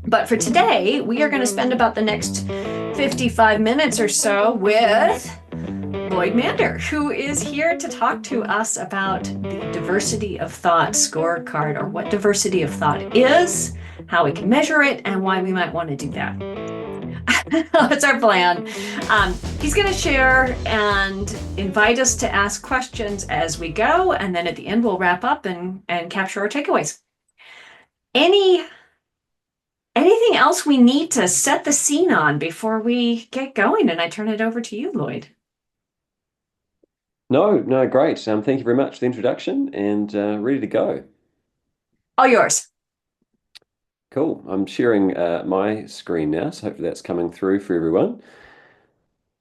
But for today, we are going to spend about the next 55 minutes or so with Lloyd Mander, who is here to talk to us about the diversity of thought scorecard, or what diversity of thought is, how we can measure it, and why we might want to do that. That's our plan. He's going to share and invite us to ask questions as we go, and then at the end we'll wrap up and capture our takeaways. Anything else we need to set the scene on before we get going? And I turn it over to you, Lloyd. No, no, great. Thank you very much for the introduction and ready to go. All yours. Cool. I'm sharing my screen now, so hopefully that's coming through for everyone.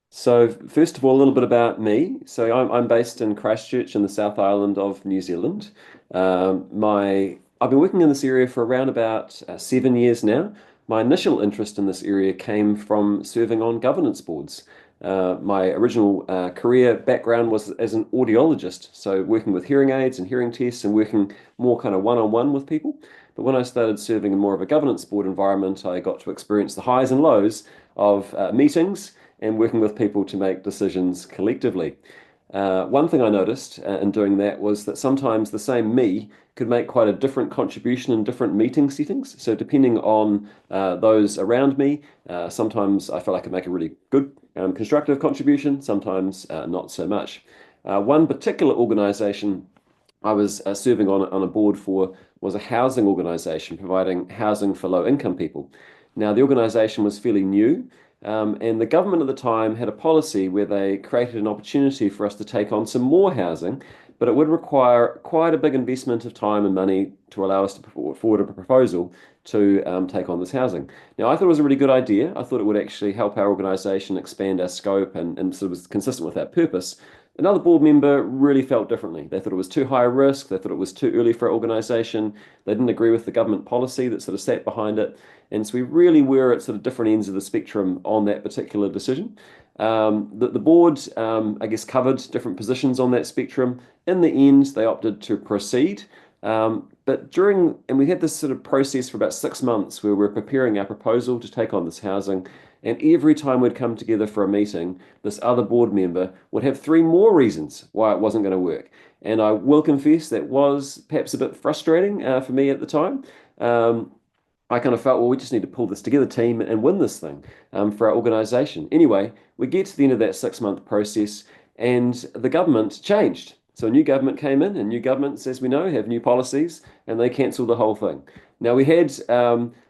So first of all, a little bit about me. So I'm based in Christchurch in the South Island of New Zealand. I've been working in this area for around about 7 years now. My initial interest in this area came from serving on governance boards. My original career background was as an audiologist, so working with hearing aids and hearing tests and working more kind of one-on-one with people. But when I started serving in more of a governance board environment, I got to experience the highs and lows of meetings and working with people to make decisions collectively. One thing I noticed in doing that was that sometimes the same me could make quite a different contribution in different meeting settings. So depending on those around me, sometimes I felt I could make a really good constructive contribution, sometimes not so much. One particular organization I was serving on a board for was a housing organization providing housing for low income people. Now, the organization was fairly new, and the government at the time had a policy where they created an opportunity for us to take on some more housing, but it would require quite a big investment of time and money to allow us to put forward a proposal to take on this housing. Now, I thought it was a really good idea. I thought it would actually help our organization expand our scope and sort of was consistent with our purpose. Another board member really felt differently. They thought it was too high risk. They thought it was too early for our organization. They didn't agree with the government policy that sort of sat behind it. And so we really were at sort of different ends of the spectrum on that particular decision. The board, I guess, covered different positions on that spectrum. In the end, they opted to proceed. And we had this sort of process for about 6 months where we're preparing our proposal to take on this housing. And every time we'd come together for a meeting, this other board member would have three more reasons why it wasn't going to work. And I will confess that was perhaps a bit frustrating for me at the time. I kind of felt, well, we just need to pull this together, team, and win this thing for our organization. Anyway, we get to the end of that 6 month process, and the government changed. So a new government came in, and new governments, as we know, have new policies, and they cancelled the whole thing. Now, we had,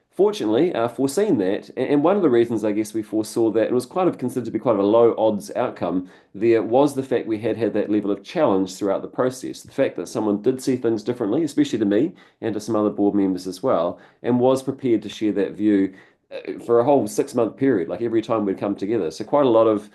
fortunately, foreseen that, and one of the reasons I guess we foresaw that, it was kind of considered to be quite a low odds outcome, there was the fact we had that level of challenge throughout the process. The fact that someone did see things differently, especially to me and to some other board members as well, and was prepared to share that view for a whole 6 month period, like every time we'd come together. So quite a lot of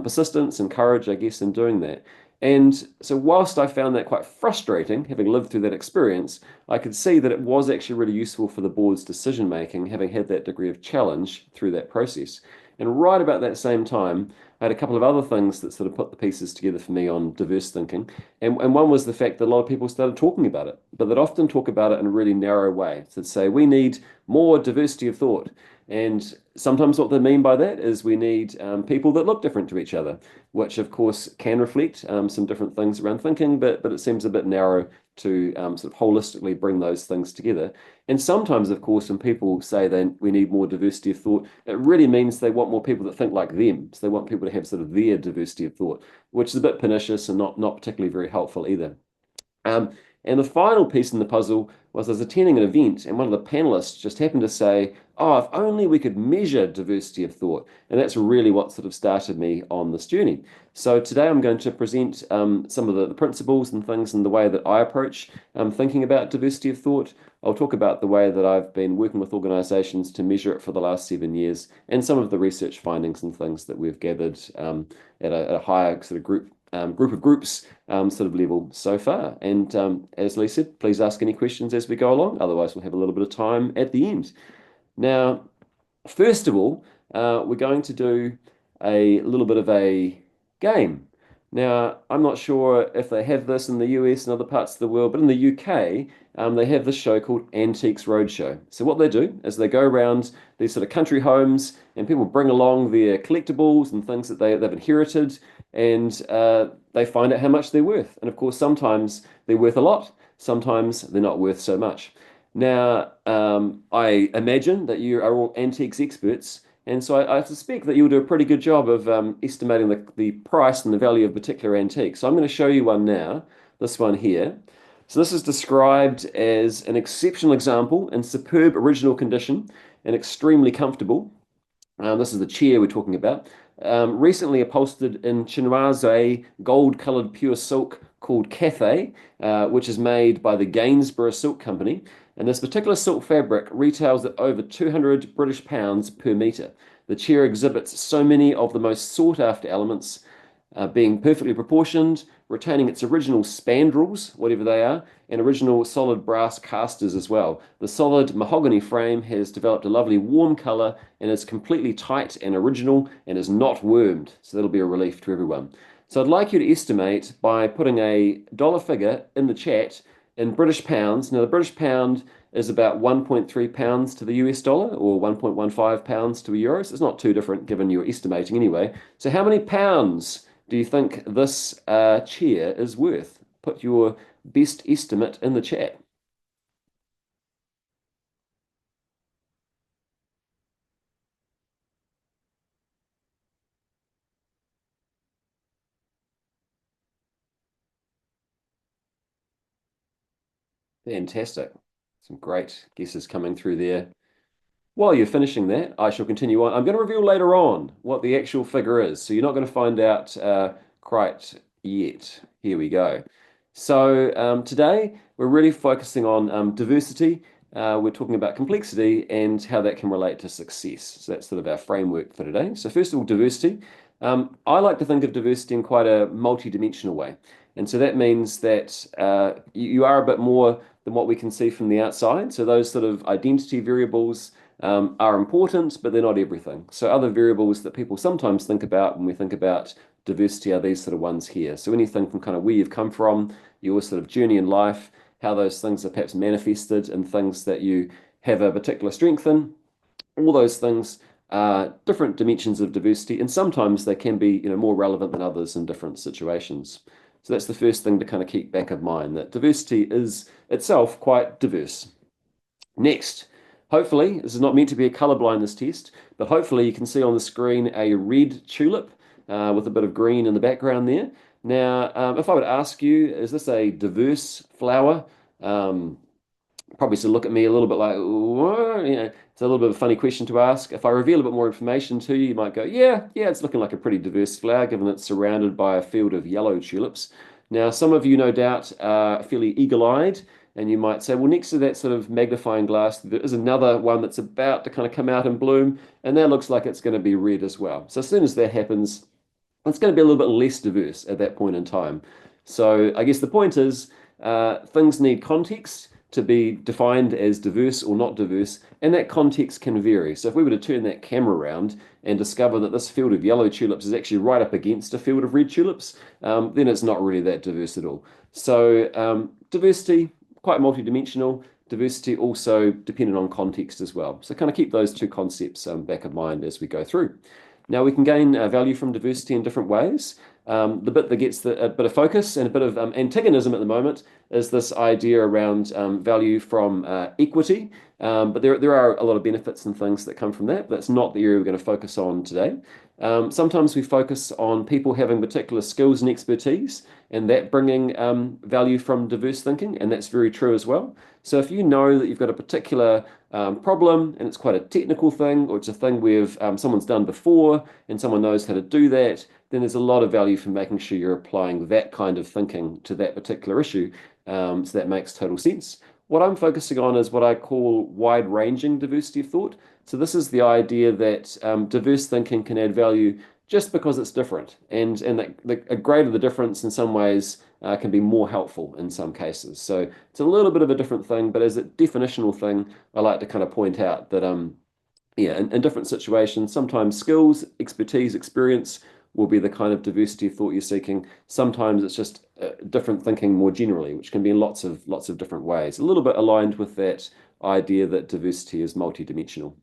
persistence and courage, I guess, in doing that. And so, whilst I found that quite frustrating, having lived through that experience, I could see that it was actually really useful for the board's decision making, having had that degree of challenge through that process. And right about that same time, I had a couple of other things that sort of put the pieces together for me on diverse thinking. And one was the fact that a lot of people started talking about it, but they'd often talk about it in a really narrow way. So they'd say, we need more diversity of thought. And sometimes what they mean by that is we need people that look different to each other, which of course can reflect some different things around thinking, but it seems a bit narrow to sort of holistically bring those things together. And sometimes, of course, when people say that we need more diversity of thought, it really means they want more people that think like them. So they want people to have sort of their diversity of thought, which is a bit pernicious and not particularly very helpful either. Um, and the final piece in the puzzle was I was attending an event, and one of the panelists just happened to say, "Oh, if only we could measure diversity of thought." And that's really what sort of started me on this journey. So today I'm going to present some of the principles and things and the way that I approach thinking about diversity of thought. I'll talk about the way that I've been working with organizations to measure it for the last 7 years and some of the research findings and things that we've gathered at a higher sort of group of groups sort of level so far. And as Lee said, please ask any questions as we go along. Otherwise, we'll have a little bit of time at the end. Now, first of all, we're going to do a little bit of a game. Now, I'm not sure if they have this in the US and other parts of the world, but in the UK, they have this show called Antiques Roadshow. So what they do is they go around these sort of country homes, and people bring along their collectibles and things that they've inherited, and they find out how much they're worth. And of course, sometimes they're worth a lot, sometimes they're not worth so much. Now, I imagine that you are all antiques experts. And so I suspect that you'll do a pretty good job of estimating the price and the value of a particular antique. So I'm going to show you one now, this one here. So this is described as an exceptional example in superb original condition and extremely comfortable. This is the chair we're talking about. Recently upholstered in chinoise gold-colored pure silk called Cathay, which is made by the Gainsborough Silk Company. And this particular silk fabric retails at over 200 British pounds per metre. The chair exhibits so many of the most sought-after elements, being perfectly proportioned, retaining its original spandrels, whatever they are, and original solid brass casters as well. The solid mahogany frame has developed a lovely warm colour and is completely tight and original and is not wormed, so that'll be a relief to everyone. So I'd like you to estimate by putting a dollar figure in the chat in British pounds. Now, the British pound is about 1.3 pounds to the US dollar or 1.15 pounds to a euro. So it's not too different given you're estimating anyway. So how many pounds do you think this chair is worth? Put your best estimate in the chat. Fantastic. Some great guesses coming through there. While you're finishing that, I shall continue on. I'm going to reveal later on what the actual figure is, so you're not going to find out quite yet. Here we go. So today we're really focusing on diversity. We're talking about complexity and how that can relate to success. So that's sort of our framework for today. So first of all, diversity. I like to think of diversity in quite a multi-dimensional way. And so that means that you are a bit more than what we can see from the outside. So those sort of identity variables are important, but they're not everything. So other variables that people sometimes think about when we think about diversity are these sort of ones here. So anything from kind of where you've come from, your sort of journey in life, how those things are perhaps manifested in things that you have a particular strength in, all those things are different dimensions of diversity, and sometimes they can be, more relevant than others in different situations. So that's the first thing to kind of keep back of mind, that diversity is itself quite diverse. Next, hopefully, this is not meant to be a color blindness test, but hopefully you can see on the screen a red tulip with a bit of green in the background there. Now, if I would ask you, is this a diverse flower? Probably to look at me a little bit like, what? It's a little bit of a funny question to ask. If I reveal a bit more information to you, you might go, yeah, it's looking like a pretty diverse flower, given it's surrounded by a field of yellow tulips. Now, some of you, no doubt, are fairly eagle-eyed, and you might say, well, next to that sort of magnifying glass, there is another one that's about to kind of come out and bloom, and that looks like it's going to be red as well. So as soon as that happens, it's going to be a little bit less diverse at that point in time. So I guess the point is things need context to be defined as diverse or not diverse, and that context can vary. So if we were to turn that camera around and discover that this field of yellow tulips is actually right up against a field of red tulips, then it's not really that diverse at all. So diversity, quite multidimensional. Diversity also dependent on context as well. So kind of keep those two concepts back of mind as we go through. Now we can gain value from diversity in different ways. The bit that gets a bit of focus and a bit of antagonism at the moment is this idea around value from equity. But there are a lot of benefits and things that come from that. But that's not the area we're going to focus on today. Sometimes we focus on people having particular skills and expertise and that bringing value from diverse thinking, and that's very true as well. So if you know that you've got a particular problem and it's quite a technical thing, or it's a thing where someone's done before and someone knows how to do that, then there's a lot of value for making sure you're applying that kind of thinking to that particular issue. So that makes total sense. What I'm focusing on is what I call wide-ranging diversity of thought. So this is the idea that diverse thinking can add value just because it's different, and that a greater the difference in some ways can be more helpful in some cases. So it's a little bit of a different thing, but as a definitional thing, I like to kind of point out that in different situations, sometimes skills, expertise, experience will be the kind of diversity of thought you're seeking. Sometimes it's just different thinking more generally, which can be in lots of different ways. A little bit aligned with that idea that diversity is multidimensional.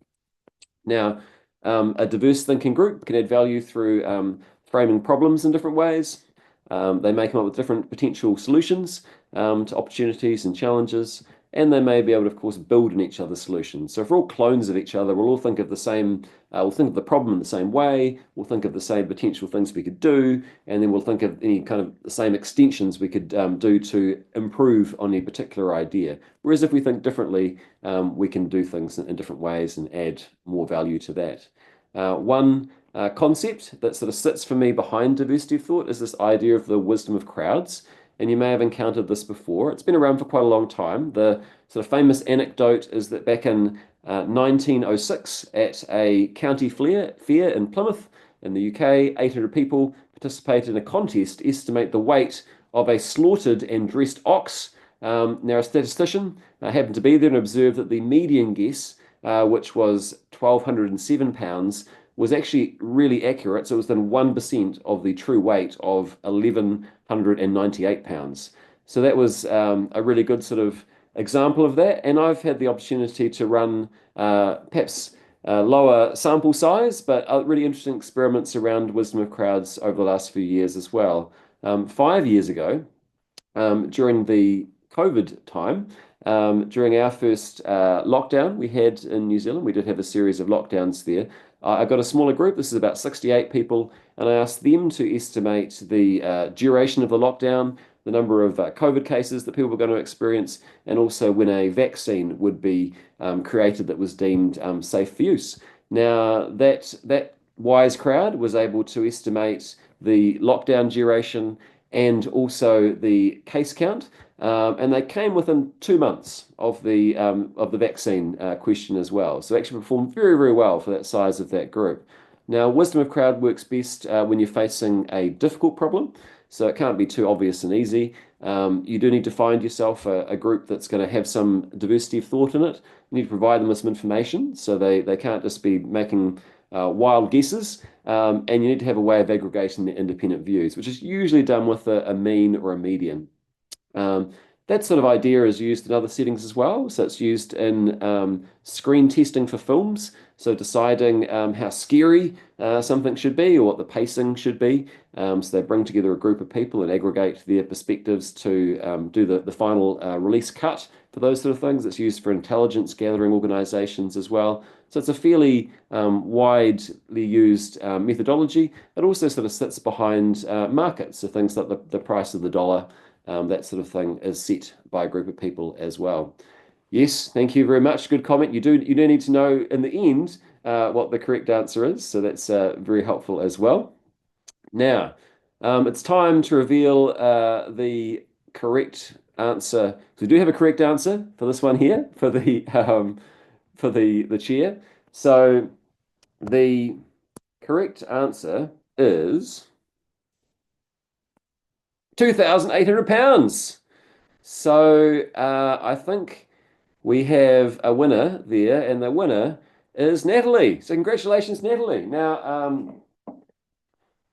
Now, a diverse thinking group can add value through framing problems in different ways. They may come up with different potential solutions to opportunities and challenges, and they may be able to, of course, build on each other's solutions. So if we're all clones of each other, we'll all think of the same, we'll think of the problem in the same way, we'll think of the same potential things we could do, and then we'll think of any kind of the same extensions we could do to improve on a particular idea. Whereas if we think differently, we can do things in different ways and add more value to that. One concept that sort of sits for me behind diversity of thought is this idea of the wisdom of crowds. And you may have encountered this before. It's been around for quite a long time. The sort of famous anecdote is that back in 1906, at a county fair in Plymouth in the UK, 800 people participated in a contest to estimate the weight of a slaughtered and dressed ox. Now, a statistician happened to be there and observed that the median guess, which was 1,207 pounds, was actually really accurate. So it was within 1% of the true weight of 1,198 pounds. So that was a really good sort of example of that. And I've had the opportunity to run perhaps lower sample size, but really interesting experiments around wisdom of crowds over the last few years as well. 5 years ago, during the COVID time, during our first lockdown we had in New Zealand, we did have a series of lockdowns there. I got a smaller group, this is about 68 people, and I asked them to estimate the duration of the lockdown, the number of COVID cases that people were going to experience, and also when a vaccine would be created that was deemed safe for use. Now, that wise crowd was able to estimate the lockdown duration and also the case count, and they came within 2 months of the vaccine question as well. So actually performed very, very well for that size of that group. Now, wisdom of crowd works best when you're facing a difficult problem. So it can't be too obvious and easy. You do need to find yourself a group that's going to have some diversity of thought in it. You need to provide them with some information so they can't just be making wild guesses. And you need to have a way of aggregating the independent views, which is usually done with a mean or a median. That sort of idea is used in other settings as well. So it's used in screen testing for films. So deciding how scary something should be or what the pacing should be. So they bring together a group of people and aggregate their perspectives to do the final release cut for those sort of things. It's used for intelligence gathering organizations as well. So it's a fairly widely used methodology. It also sort of sits behind markets. So things like the price of the dollar, that sort of thing is set by a group of people as well. Yes, thank you very much. Good comment. You do need to know in the end what the correct answer is, so that's very helpful as well. Now, it's time to reveal the correct answer. So we do have a correct answer for this one here for the chair. So the correct answer is £2,800. So I think we have a winner there, and the winner is Natalie. So congratulations, Natalie. Now,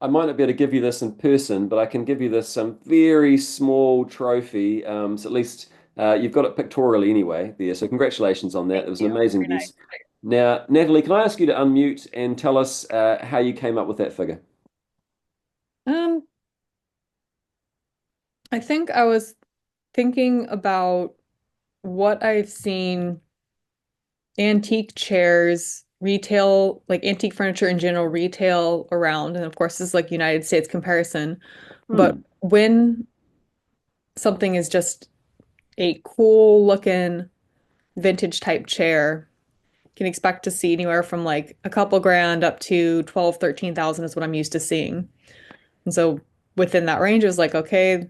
I might not be able to give you this in person, but I can give you this very small trophy. So at least you've got it pictorially anyway there. So congratulations on that. It was an amazing guess. Now, Natalie, can I ask you to unmute and tell us how you came up with that figure? I think I was thinking about what I've seen antique chairs, retail, like antique furniture in general, retail around. And of course, this is like United States comparison. But when something is just a cool looking vintage type chair, you can expect to see anywhere from like a couple grand up to 12, 13,000 is what I'm used to seeing. And so within that range, it was like, okay,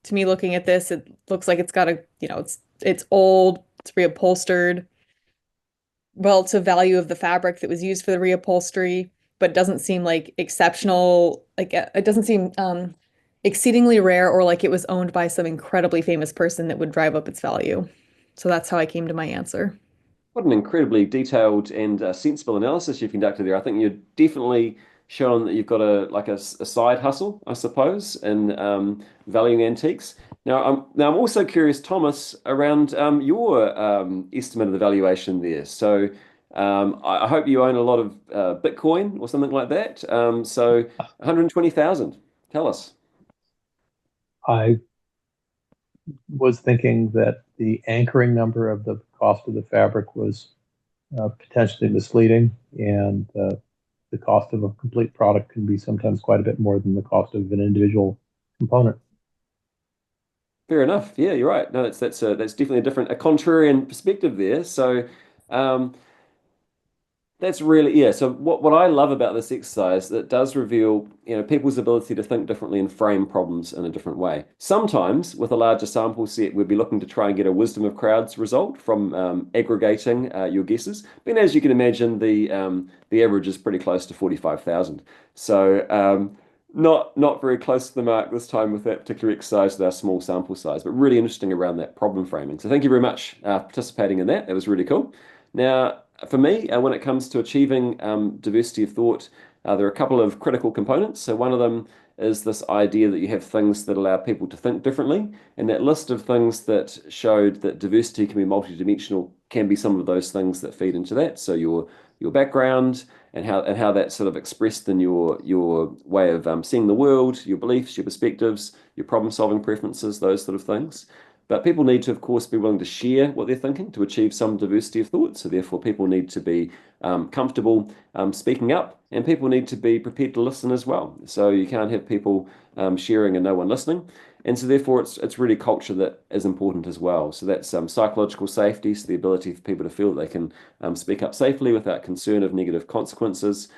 to me looking at this, it looks like it's got it's old, it's reupholstered, relative value of the fabric that was used for the reupholstery, but it doesn't seem like exceptional, like it doesn't seem exceedingly rare or like it was owned by some incredibly famous person that would drive up its value. So that's how I came to my answer. What an incredibly detailed and sensible analysis you've conducted there. I think you're definitely shown that you've got a side hustle, I suppose, in valuing antiques. Now I'm also curious, Thomas, around your estimate of the valuation there. So I hope you own a lot of Bitcoin or something like that. So 120,000. Tell us. I was thinking that the anchoring number of the cost of the fabric was potentially misleading, and the cost of a complete product can be sometimes quite a bit more than the cost of an individual component. Fair enough. Yeah, you're right. No, that's definitely a contrarian perspective there. So um, that's really, yeah. So what I love about this exercise, that does reveal, people's ability to think differently and frame problems in a different way. Sometimes with a larger sample set, we'd be looking to try and get a wisdom of crowds result from aggregating your guesses. But as you can imagine, the average is pretty close to 45,000. So not very close to the mark this time with that particular exercise with our small sample size, but really interesting around that problem framing. So thank you very much for participating in that. That was really cool. Now, for me, when it comes to achieving diversity of thought, there are a couple of critical components. So one of them is this idea that you have things that allow people to think differently. And that list of things that showed that diversity can be multidimensional can be some of those things that feed into that. So your background and how that's sort of expressed in your way of seeing the world, your beliefs, your perspectives, your problem solving preferences, those sort of things. But people need to, of course, be willing to share what they're thinking to achieve some diversity of thought. So therefore, people need to be comfortable speaking up, and people need to be prepared to listen as well. So you can't have people sharing and no one listening. And so therefore, it's really culture that is important as well. So that's psychological safety, so the ability for people to feel that they can speak up safely without concern of negative consequences.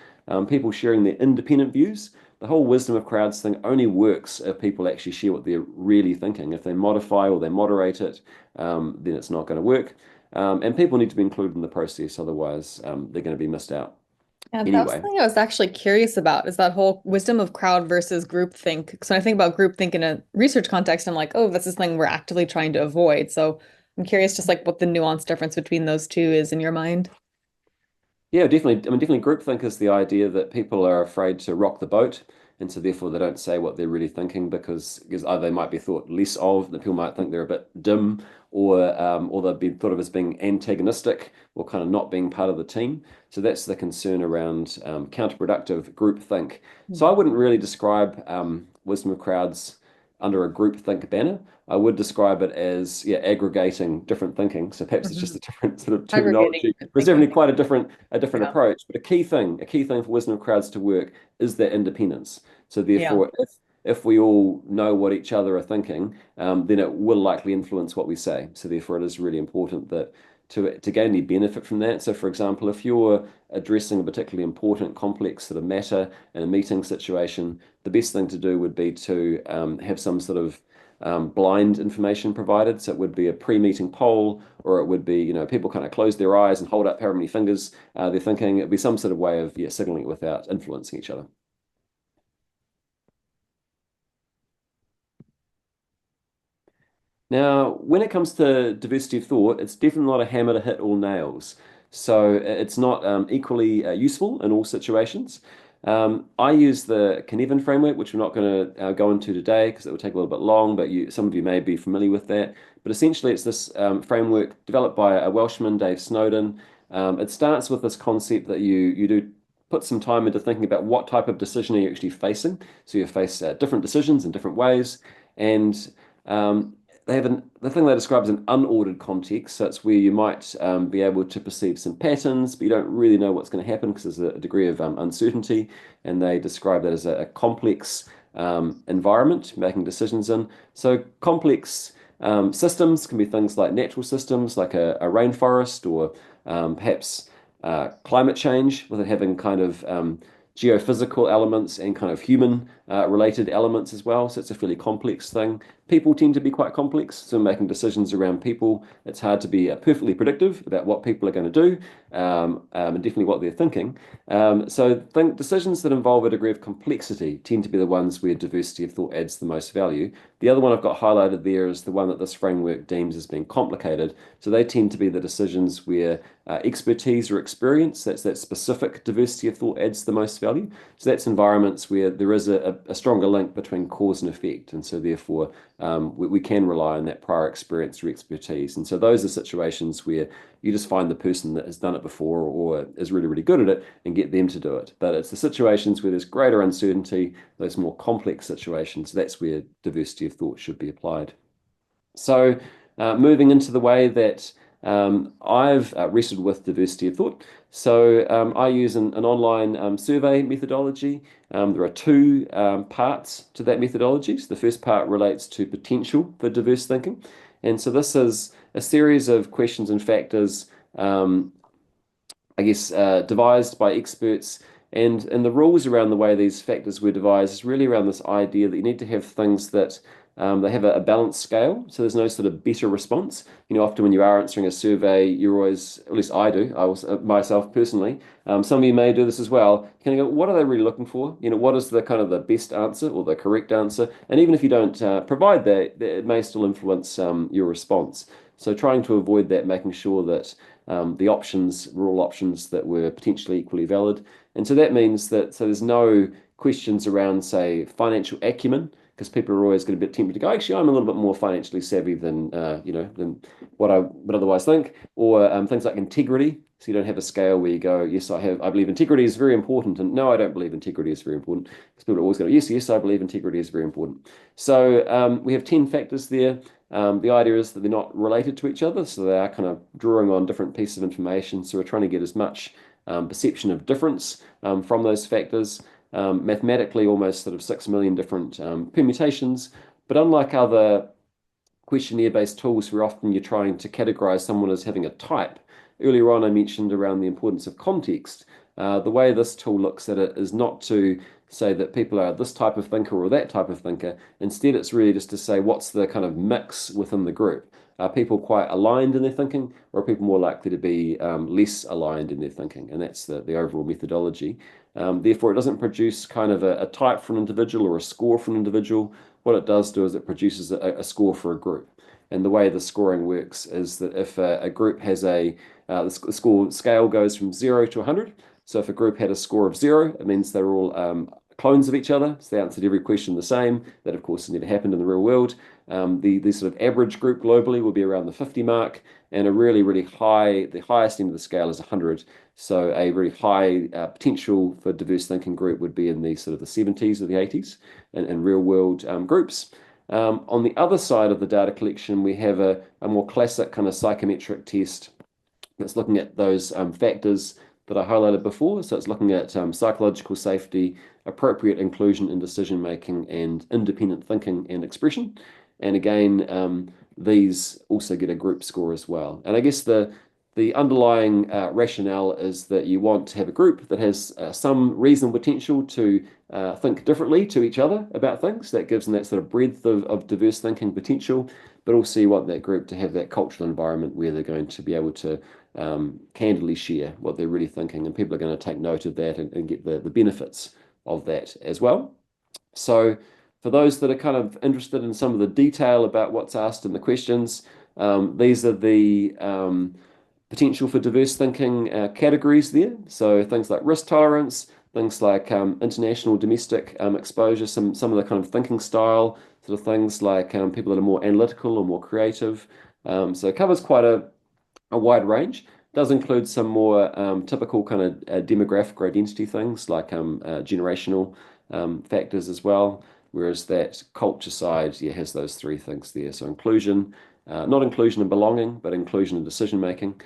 People sharing their independent views. The whole wisdom of crowds thing only works if people actually share what they're really thinking. If they modify or they moderate it, then it's not going to work. And people need to be included in the process, otherwise they're going to be missed out. Yeah, that was Anyway, something I was actually curious about, is that whole wisdom of crowd versus groupthink. Because when I think about groupthink in a research context, I'm like, oh, that's this thing we're actively trying to avoid. So I'm curious just like what the nuance difference between those two is in your mind. yeah, definitely. I mean, definitely groupthink is the idea that people are afraid to rock the boat, and so therefore they don't say what they're really thinking because either they might be thought less of, that people might think they're a bit dim, or they'll be thought of as being antagonistic or kind of not being part of the team. So that's the concern around counterproductive groupthink. So I wouldn't really describe wisdom of crowds under a groupthink banner. I would describe it as, yeah, aggregating different thinking. So perhaps it's just Mhm. a different sort of Aggregating terminology. different It's definitely thinking. quite a different Yeah. approach. But a key thing for wisdom of crowds to work is that independence. So Yeah. therefore, if we all know what each other are thinking, then it will likely influence what we say. So therefore, it is really important that to gain any benefit from that. So for example, if you're addressing a particularly important, complex sort of matter in a meeting situation, the best thing to do would be to have some sort of blind information provided. So it would be a pre-meeting poll, or it would be, people kind of close their eyes and hold up however many fingers they're thinking. It'd be some sort of way of, yeah, signaling it without influencing each other. Now, when it comes to diversity of thought, it's definitely not a hammer to hit all nails. So it's not equally useful in all situations. I use the Cynefin framework, which we're not going to go into today because it will take a little bit long, but some of you may be familiar with that. But essentially, it's this framework developed by a Welshman, Dave Snowden. It starts with this concept that you do put some time into thinking about what type of decision are you actually facing. So you face different decisions in different ways, and the thing they describe as an unordered context. So it's where you might be able to perceive some patterns, but you don't really know what's going to happen because there's a degree of uncertainty. And they describe that as a complex environment making decisions in. So complex systems can be things like natural systems, like a rainforest, or perhaps climate change, with it having kind of geophysical elements and kind of human related elements as well. So it's a fairly complex thing. people tend to be quite complex. So making decisions around people, it's hard to be perfectly predictive about what people are going to do, and definitely what they're thinking. So think decisions that involve a degree of complexity tend to be the ones where diversity of thought adds the most value. The other one I've got highlighted there is the one that this framework deems as being complicated. So they tend to be the decisions where expertise or experience, that's that specific diversity of thought adds the most value. So that's environments where there is a stronger link between cause and effect. And so therefore, we can rely on that prior experience or expertise. And so those are situations where you just find the person that has done it before or is really, really good at it and get them to do it. But it's the situations where there's greater uncertainty, those more complex situations, that's where diversity of thought should be applied. So moving into the way that I've wrestled with diversity of thought. So I use an online survey methodology. There are two parts to that methodology. So the first part relates to potential for diverse thinking. And so this is a series of questions and factors, I guess, devised by experts. And the rules around the way these factors were devised is really around this idea that you need to have things that they have a balanced scale, so there's no sort of better response. You know, often when you are answering a survey, you're always, at least I do, I was myself personally, some of you may do this as well, kind of go, what are they really looking for? You know, what is the kind of the best answer or the correct answer? And even if you don't provide that, it may still influence your response. So trying to avoid that, making sure that the options were all options that were potentially equally valid. And so that means that, so there's no questions around, say, financial acumen, because people are always going to be tempted to go, actually, I'm a little bit more financially savvy than than what I would otherwise think, or things like integrity. So you don't have a scale where you go, yes, I believe integrity is very important, and no, I don't believe integrity is very important. Because people are always going, yes, I believe integrity is very important. So we have 10 factors there. The idea is that they're not related to each other, so they are kind of drawing on different pieces of information. So we're trying to get as much perception of difference from those factors. Mathematically, almost sort of 6 million different permutations. But unlike other questionnaire-based tools where often you're trying to categorize someone as having a type, earlier on I mentioned around the importance of context. The way this tool looks at it is not to say that people are this type of thinker or that type of thinker. Instead, it's really just to say what's the kind of mix within the group. Are people quite aligned in their thinking, or are people more likely to be less aligned in their thinking? And that's the overall methodology. Therefore, it doesn't produce kind of a type for an individual or a score for an individual. What it does do is it produces a score for a group. And the way the scoring works is that if a group has the score scale goes from 0 to 100. So if a group had a score of 0, it means they're all clones of each other. So they answered every question the same. That, of course, has never happened in the real world. The sort of average group globally will be around the 50 mark, and a really, really high, the highest end of the scale is 100. So a very high potential for diverse thinking group would be in the sort of the 70s or the 80s in real world groups. On the other side of the data collection, we have a more classic kind of psychometric test that's looking at those factors that I highlighted before. So it's looking at psychological safety, appropriate inclusion in decision making, and independent thinking and expression. And again, these also get a group score as well. And I guess the underlying rationale is that you want to have a group that has some reasonable potential to think differently to each other about things. That gives them that sort of breadth of diverse thinking potential, but also you want that group to have that cultural environment where they're going to be able to candidly share what they're really thinking, and people are going to take note of that and get the benefits of that as well. So for those that are kind of interested in some of the detail about what's asked in the questions, these are the potential for diverse thinking categories there. So things like risk tolerance, things like international domestic exposure, some of the kind of thinking style sort of things like people that are more analytical or more creative. So it covers quite a wide range. It does include some more typical kind of demographic or identity things like generational factors as well. Whereas that culture side, has those three things there. So inclusion, not inclusion and belonging, but inclusion and decision making,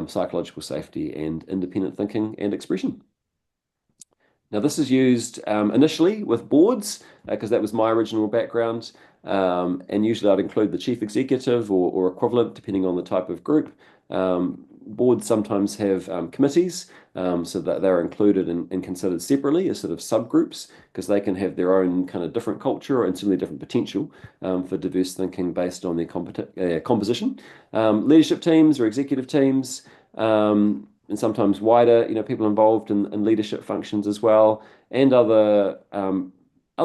psychological safety, and independent thinking and expression. Now, this is used initially with boards because that was my original background. And usually I'd include the chief executive or equivalent, depending on the type of group. boards sometimes have committees, so that they're included and considered separately as sort of subgroups, because they can have their own kind of different culture and certainly different potential for diverse thinking based on their composition. Leadership teams or executive teams, and sometimes wider, people involved in leadership functions as well, and other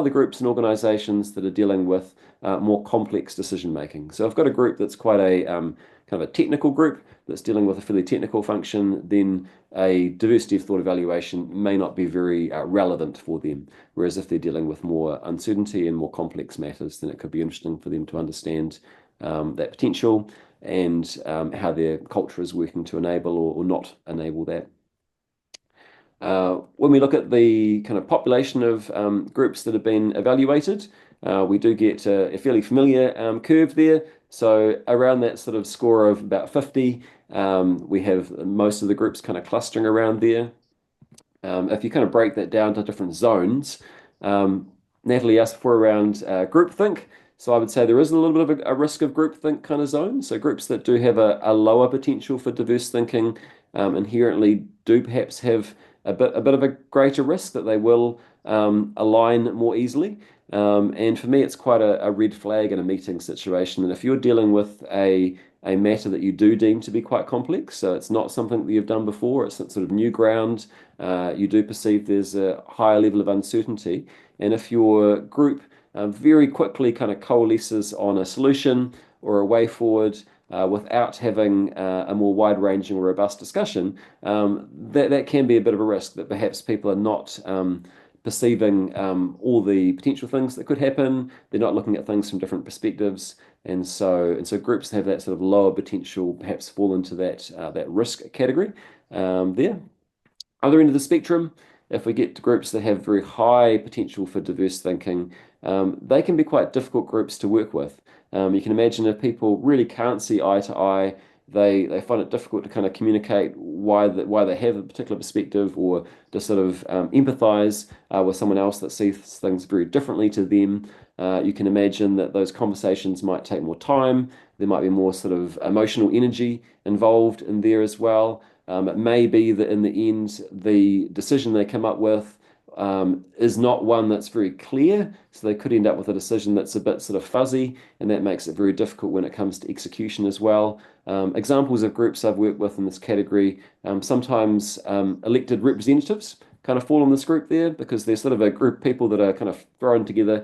groups and organizations that are dealing with more complex decision making. So I've got a group that's quite a kind of a technical group that's dealing with a fairly technical function, then a diversity of thought evaluation may not be very relevant for them. Whereas if they're dealing with more uncertainty and more complex matters, then it could be interesting for them to understand that potential and how their culture is working to enable or not enable that. When we look at the kind of population of groups that have been evaluated, we do get a fairly familiar curve there. So around that sort of score of about 50, we have most of the groups kind of clustering around there. If you kind of break that down to different zones, Natalie asked for around groupthink. So I would say there is a little bit of a risk of groupthink kind of zone. So groups that do have a lower potential for diverse thinking inherently do perhaps have a bit of a greater risk that they will align more easily. And for me, it's quite a red flag in a meeting situation. And if you're dealing with a matter that you do deem to be quite complex, so it's not something that you've done before, it's sort of new ground, you do perceive there's a higher level of uncertainty. And if your group very quickly kind of coalesces on a solution or a way forward without having a more wide-ranging or robust discussion, that can be a bit of a risk that perhaps people are not perceiving all the potential things that could happen. They're not looking at things from different perspectives, and so groups that have that sort of lower potential perhaps fall into that risk category there. Other end of the spectrum, if we get to groups that have very high potential for diverse thinking, they can be quite difficult groups to work with. You can imagine if people really can't see eye to eye, they find it difficult to kind of communicate why they have a particular perspective, or to sort of empathize with someone else that sees things very differently to them. You can imagine that those conversations might take more time. There might be more sort of emotional energy involved in there as well. It may be that in the end, the decision they come up with is not one that's very clear. So they could end up with a decision that's a bit sort of fuzzy, and that makes it very difficult when it comes to execution as well. Examples of groups I've worked with in this category, sometimes elected representatives kind of fall in this group there, because they're sort of a group of people that are kind of thrown together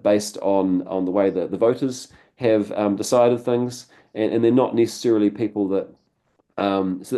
based on the way that the voters have decided things, and they're not necessarily people that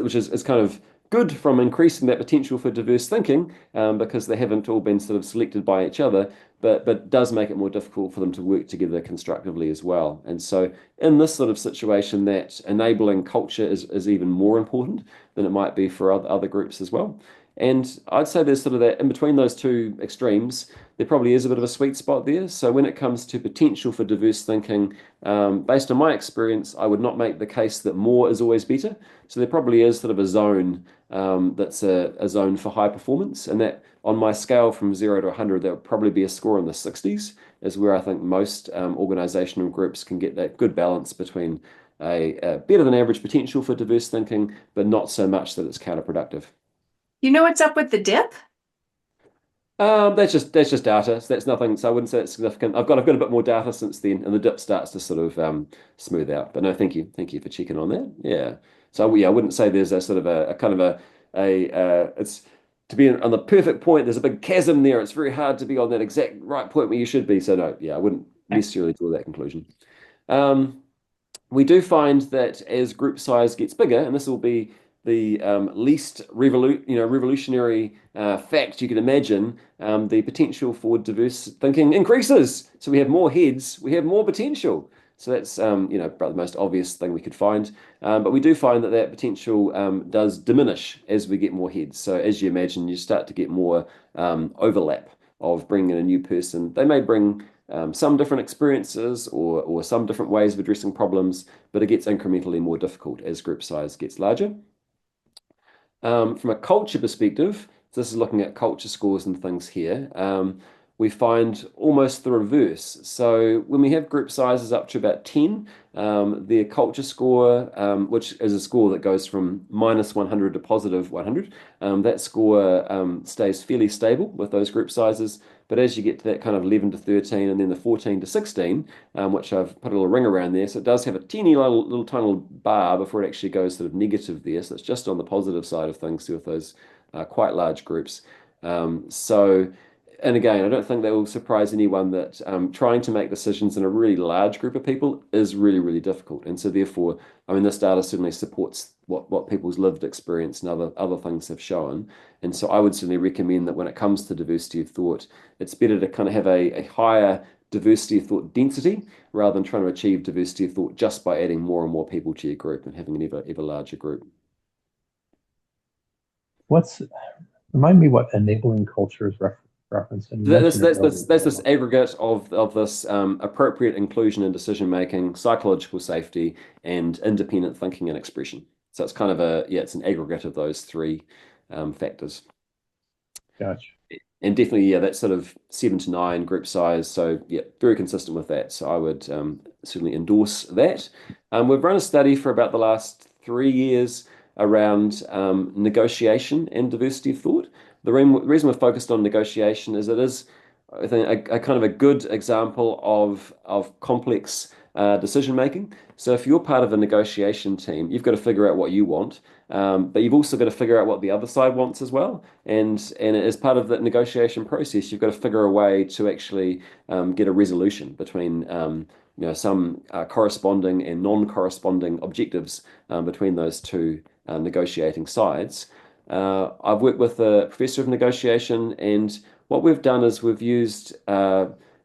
which is kind of good from increasing that potential for diverse thinking, because they haven't all been sort of selected by each other, but does make it more difficult for them to work together constructively as well. And so in this sort of situation, that enabling culture is even more important than it might be for other groups as well. And I'd say there's sort of that in between those two extremes, there probably is a bit of a sweet spot there. So when it comes to potential for diverse thinking, based on my experience, I would not make the case that more is always better. So there probably is sort of a zone that's a zone for high performance, and that on my scale from 0 to 100, there would probably be a score in the 60s, is where I think most organizational groups can get that good balance between a better than average potential for diverse thinking, but not so much that it's counterproductive. You know what's up with the dip? That's just data. So that's nothing. So I wouldn't say it's significant. I've got a bit more data since then, and the dip starts to sort of smooth out. But no, thank you for checking on that. Yeah. So yeah, I wouldn't say there's a sort of a kind of it's to be on the perfect point. There's a big chasm there. It's very hard to be on that exact right point where you should be. So no, yeah, I wouldn't necessarily draw that conclusion. We do find that as group size gets bigger, and this will be the least revolutionary fact you can imagine, the potential for diverse thinking increases. So we have more heads, we have more potential. So that's probably the most obvious thing we could find. But we do find that potential does diminish as we get more heads. So as you imagine, you start to get more overlap of bringing in a new person. They may bring some different experiences or some different ways of addressing problems, but it gets incrementally more difficult as group size gets larger. From a culture perspective, this is looking at culture scores and things here. we find almost the reverse. So when we have group sizes up to about 10, their culture score, which is a score that goes from -100 to +100, that score stays fairly stable with those group sizes. But as you get to that kind of 11 to 13 and then the 14 to 16, which I've put a little ring around there, so it does have a teeny little tiny little bar before it actually goes sort of negative there. So it's just on the positive side of things with those quite large groups. And again, I don't think that will surprise anyone that trying to make decisions in a really large group of people is really, really difficult. And so therefore, I mean, this data certainly supports what people's lived experience and other things have shown. And so I would certainly recommend that when it comes to diversity of thought, it's better to kind of have a higher diversity of thought density rather than trying to achieve diversity of thought just by adding more and more people to your group and having an ever larger group. Remind me what enabling culture is reference. And That's this aggregate of this appropriate inclusion in decision making, psychological safety, and independent thinking and expression. So it's kind of it's an aggregate of those three factors. Gotcha. And definitely, that's sort of 7 to 9 group size. So yeah, very consistent with that. So I would certainly endorse that. We've run a study for about the last 3 years around negotiation and diversity of thought. The reason we're focused on negotiation is it is, I think, a kind of a good example of complex decision making. So if you're part of a negotiation team, you've got to figure out what you want, but you've also got to figure out what the other side wants as well. And as part of that negotiation process, you've got to figure a way to actually get a resolution between some corresponding and non-corresponding objectives between those two negotiating sides. I've worked with a professor of negotiation, and what we've done is we've used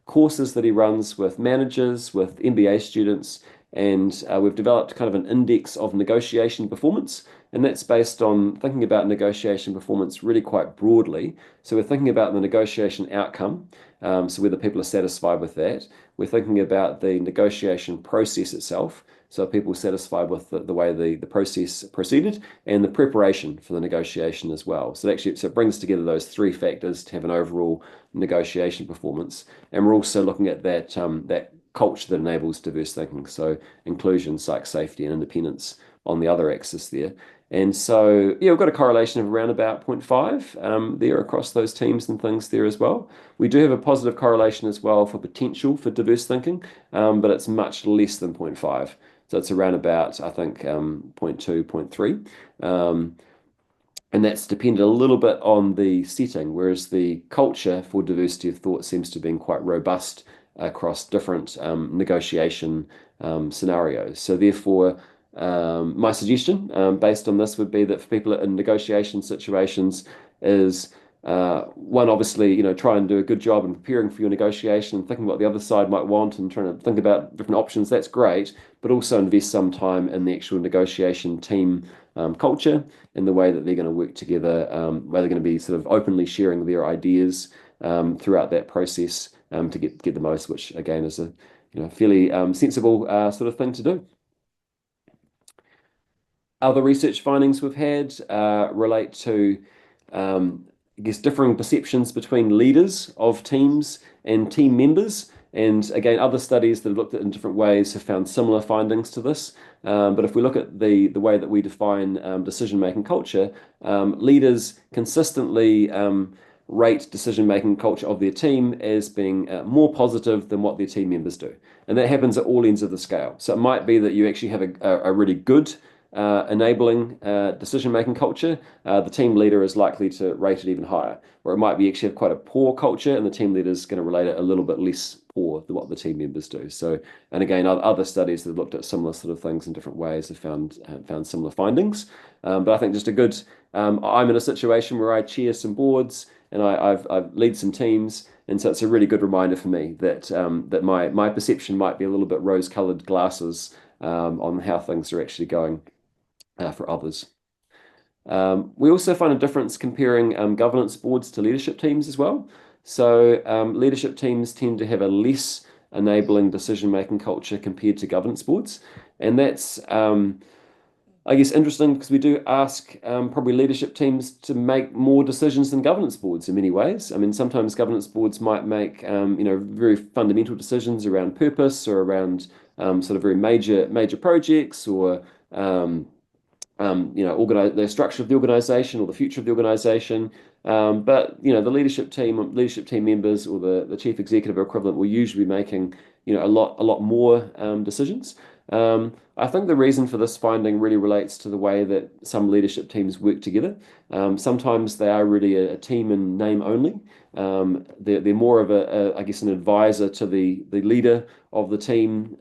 courses that he runs with managers, with MBA students, and we've developed kind of an index of negotiation performance. And that's based on thinking about negotiation performance really quite broadly. So we're thinking about the negotiation outcome, so whether people are satisfied with that. We're thinking about the negotiation process itself. So are people satisfied with the way the process proceeded, and the preparation for the negotiation as well. So it brings together those three factors to have an overall negotiation performance. And we're also looking at that culture that enables diverse thinking. So inclusion, psych safety, and independence on the other axis there. And so, we've got a correlation of around about 0.5 there across those teams and things there as well. We do have a positive correlation as well for potential for diverse thinking, but it's much less than 0.5. So it's around about, I think, 0.2, 0.3. And that's dependent a little bit on the setting, whereas the culture for diversity of thought seems to have been quite robust across different negotiation scenarios. So therefore, my suggestion based on this would be that for people in negotiation situations is one, obviously, try and do a good job in preparing for your negotiation and thinking what the other side might want and trying to think about different options. That's great, but also invest some time in the actual negotiation team culture and the way that they're going to work together, where they're going to be sort of openly sharing their ideas throughout that process to get the most, which again is a fairly sensible sort of thing to do. Other research findings we've had relate to, I guess, differing perceptions between leaders of teams and team members. And again, other studies that have looked at it in different ways have found similar findings to this. But if we look at the way that we define decision-making culture, leaders consistently rate decision-making culture of their team as being more positive than what their team members do. And that happens at all ends of the scale. So it might be that you actually have a really good enabling decision-making culture, the team leader is likely to rate it even higher. Or it might be actually have quite a poor culture, and the team leader is going to relate it a little bit less poor than what the team members do. So, and again, other studies that have looked at similar sort of things in different ways have found similar findings. But I think just a good, I'm in a situation where I chair some boards and I've lead some teams. And so it's a really good reminder for me that that my perception might be a little bit rose-colored glasses on how things are actually going for others. We also find a difference comparing governance boards to leadership teams as well. So leadership teams tend to have a less enabling decision-making culture compared to governance boards. And that's I guess interesting because we do ask probably leadership teams to make more decisions than governance boards in many ways. I mean, sometimes governance boards might make very fundamental decisions around purpose or around sort of very major projects or um, the structure of the organization or the future of the organization. But the leadership team members or the chief executive or equivalent will usually be making a lot more decisions. I think the reason for this finding really relates to the way that some leadership teams work together. Sometimes they are really a team in name only. They're more of I guess, an advisor to the leader of the team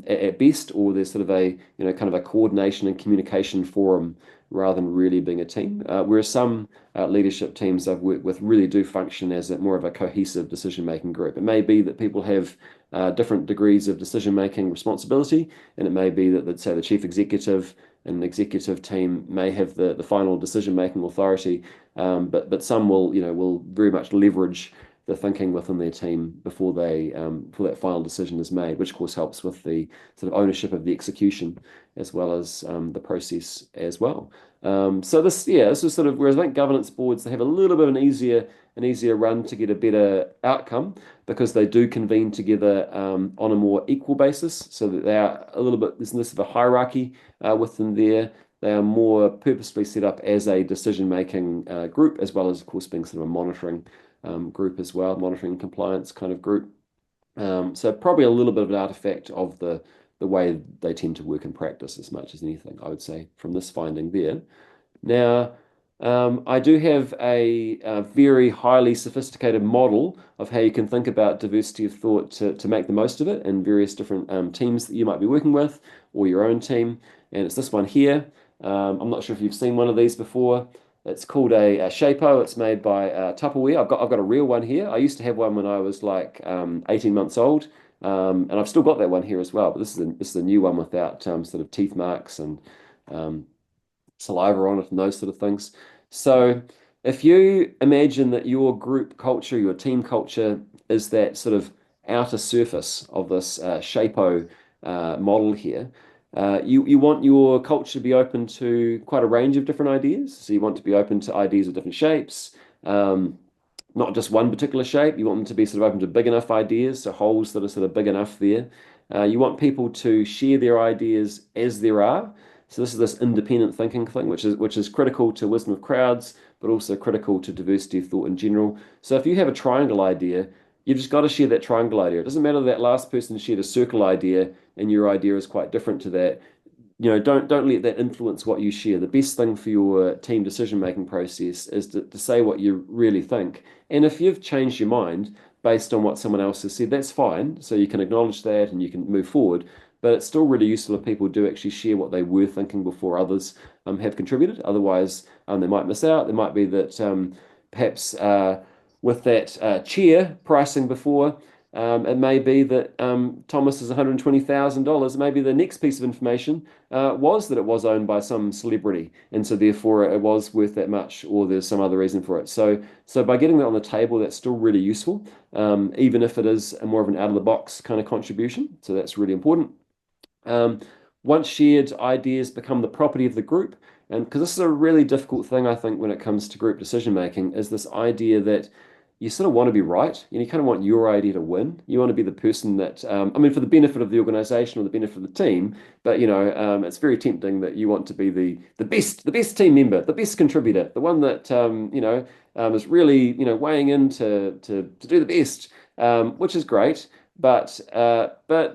at best, or there's sort of kind of a coordination and communication forum rather than really being a team. Whereas some leadership teams I've worked with really do function as more of a cohesive decision-making group. It may be that people have different degrees of decision-making responsibility, and it may be that, let's say, the chief executive and an executive team may have the final decision-making authority, but some will very much leverage the thinking within their team before that final decision is made, which of course helps with the sort of ownership of the execution as well as the process as well. So this is sort of, whereas I think governance boards, they have a little bit of an easier run to get a better outcome because they do convene together on a more equal basis, so that they are there's less of a hierarchy within there. They are more purposefully set up as a decision-making group, as well as, of course, being sort of a monitoring group as well, monitoring compliance kind of group. So probably a little bit of an artifact of the way they tend to work in practice as much as anything, I would say, from this finding there. Now, I do have a very highly sophisticated model of how you can think about diversity of thought to make the most of it in various different teams that you might be working with or your own team. And it's this one here. I'm not sure if you've seen one of these before. It's called a Shapo. It's made by Tupperware. I've got a real one here. I used to have one when I was like 18 months old, and I've still got that one here as well. But this is a new one without sort of teeth marks and saliva on it and those sort of things. So if you imagine that your group culture, your team culture, is that sort of outer surface of this Shapo model here. You want your culture to be open to quite a range of different ideas. So you want to be open to ideas of different shapes, not just one particular shape. You want them to be sort of open to big enough ideas, so holes that are sort of big enough there. You want people to share their ideas as there are. So this is this independent thinking thing, which is critical to wisdom of crowds, but also critical to diversity of thought in general. So if you have a triangle idea, you've just got to share that triangle idea. It doesn't matter that last person shared a circle idea and your idea is quite different to that. Don't let that influence what you share. The best thing for your team decision-making process is to say what you really think. And if you've changed your mind based on what someone else has said, that's fine. So you can acknowledge that and you can move forward. But it's still really useful if people do actually share what they were thinking before others have contributed. Otherwise, they might miss out. There might be that perhaps with that chair pricing before, it may be that Thomas is $120,000. Maybe the next piece of information was that it was owned by some celebrity, and so therefore it was worth that much, or there's some other reason for it. So by getting that on the table, that's still really useful, even if it is a more of an out-of-the-box kind of contribution. So that's really important. Once shared ideas become the property of the group, and because this is a really difficult thing, I think, when it comes to group decision making, is this idea that you sort of want to be right. You kind of want your idea to win. You want to be the person that, for the benefit of the organization or the benefit of the team, but it's very tempting that you want to be the best team member, the best contributor, the one that is really weighing in to do the best, which is great, but